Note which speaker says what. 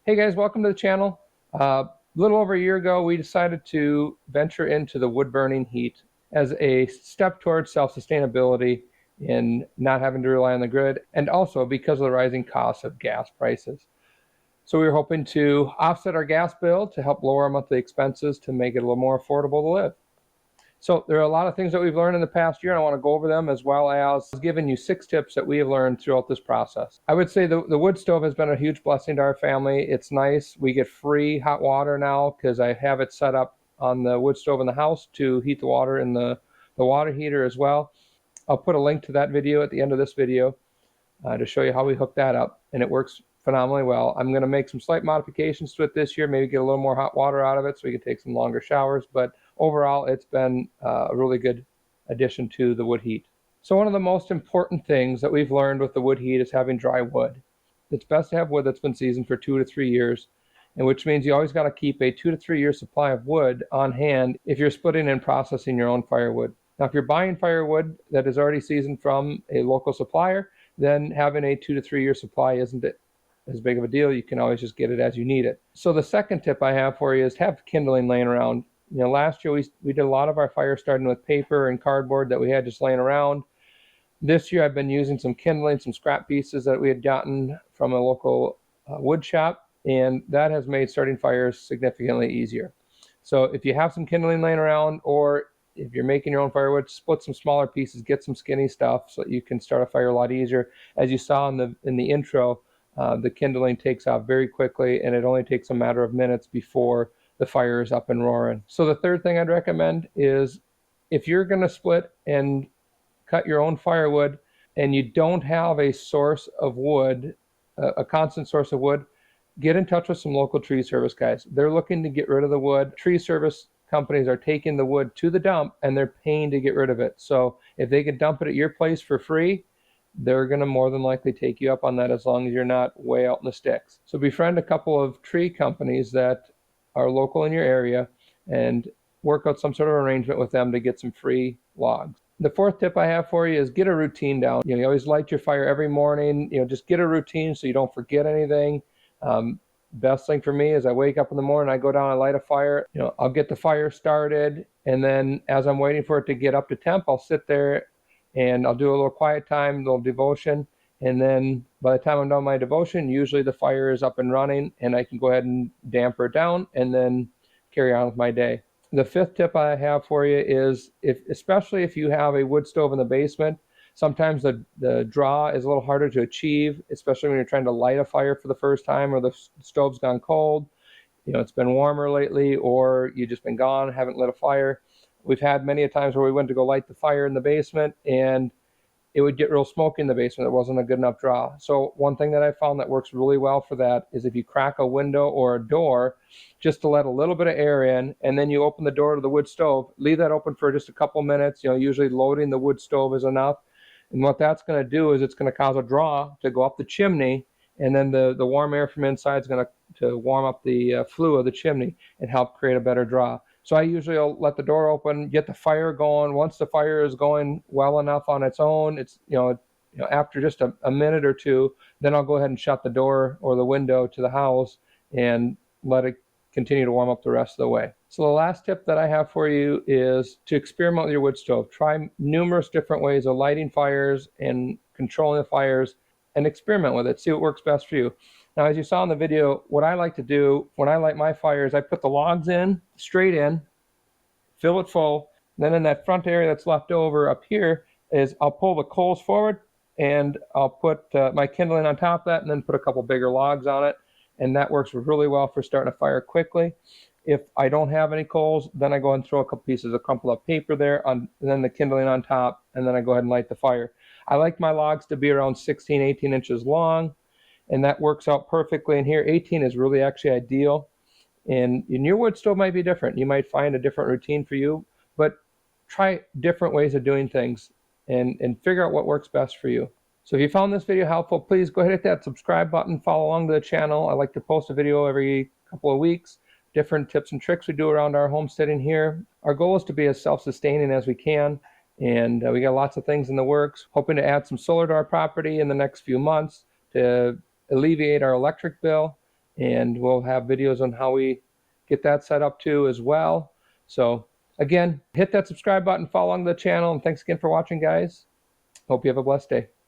Speaker 1: Hey guys, welcome to the channel. A little over a year ago, we decided to venture into the wood burning heat as a step towards self-sustainability in not having to rely on the grid, and also because of the rising costs of gas prices. So we were hoping to offset our gas bill to help lower our monthly expenses to make it a little more affordable to live. So there are a lot of things that we've learned in the past year, and I want to go over them, as well as giving you 6 tips that we have learned throughout this process. I would say the wood stove has been a huge blessing to our family. It's nice. We get free hot water now because I have it set up on the wood stove in the house to heat the water in the water heater as well. I'll put a link to that video at the end of this video to show you how we hook that up, and it works phenomenally well. I'm going to make some slight modifications to it this year, maybe get a little more hot water out of it so we can take some longer showers, but overall it's been a really good addition to the wood heat. So one of the most important things that we've learned with the wood heat is having dry wood. It's best to have wood that's been seasoned for 2 to 3 years, and which means you always got to keep a 2 to 3 year supply of wood on hand if you're splitting and processing your own firewood. Now, if you're buying firewood that is already seasoned from a local supplier, then having a 2 to 3 year supply isn't as big of a deal. You can always just get it as you need it. So the second tip I have for you is have kindling laying around. You know, last year we did a lot of our fire starting with paper and cardboard that we had just laying around. This year I've been using some kindling, some scrap pieces that we had gotten from a local wood shop, and that has made starting fires significantly easier. So if you have some kindling laying around, or if you're making your own firewood, split some smaller pieces, get some skinny stuff so that you can start a fire a lot easier. As you saw in the intro, the kindling takes off very quickly, and it only takes a matter of minutes before the fire is up and roaring. So the third thing I'd recommend is, if you're going to split and cut your own firewood and you don't have a source of wood, a constant source of wood, get in touch with some local tree service guys. They're looking to get rid of the wood. Tree service companies are taking the wood to the dump and they're paying to get rid of it. So if they can dump it at your place for free, they're going to more than likely take you up on that, as long as you're not way out in the sticks. So befriend a couple of tree companies that are local in your area and work out some sort of arrangement with them to get some free logs. The fourth tip I have for you is get a routine down. You always light your fire every morning. Just get a routine so you don't forget anything. Best thing for me is I wake up in the morning, I go down, I light a fire. I'll get the fire started, and then as I'm waiting for it to get up to temp, I'll sit there and I'll do a little quiet time, a little devotion, and then by the time I'm done my devotion, usually the fire is up and running and I can go ahead and damper it down and then carry on with my day. The fifth tip I have for you is, especially if you have a wood stove in the basement, sometimes the draw is a little harder to achieve, especially when you're trying to light a fire for the first time, or the stove's gone cold. It's been warmer lately, or you've just been gone, haven't lit a fire. We've had many a times where we went to go light the fire in the basement and it would get real smoky in the basement. It wasn't a good enough draw. So one thing that I found that works really well for that is if you crack a window or a door just to let a little bit of air in, and then you open the door to the wood stove, leave that open for just a couple minutes. Usually loading the wood stove is enough. And what that's going to do is it's going to cause a draw to go up the chimney, and then the warm air from inside is going to warm up the flue of the chimney and help create a better draw. So I usually will let the door open, get the fire going. Once the fire is going well enough on its own, it's after just a minute or two, then I'll go ahead and shut the door or the window to the house and let it continue to warm up the rest of the way. So the last tip that I have for you is to experiment with your wood stove. Try numerous different ways of lighting fires and controlling the fires, and experiment with it. See what works best for you. Now, as you saw in the video, what I like to do when I light my fires, I put the logs in, straight in, fill it full. Then in that front area that's left over up here is I'll pull the coals forward and I'll put my kindling on top of that, and then put a couple bigger logs on it. And that works really well for starting a fire quickly. If I don't have any coals, then I go and throw a couple pieces of crumpled up paper there, and then the kindling on top, and then I go ahead and light the fire. I like my logs to be around 16, 18 inches long, and that works out perfectly. And here 18 is really actually ideal. And your wood stove might be different. You might find a different routine for you, but try different ways of doing things and figure out what works best for you. So if you found this video helpful, please go ahead and hit that subscribe button, follow along to the channel. I like to post a video every couple of weeks, different tips and tricks we do around our homesteading here. Our goal is to be as self-sustaining as we can, and we got lots of things in the works. Hoping to add some solar to our property in the next few months to alleviate our electric bill and we'll have videos on how we get that set up too as well. So again, hit that subscribe button, follow along the channel, and thanks again for watching, guys. Hope you have a blessed day.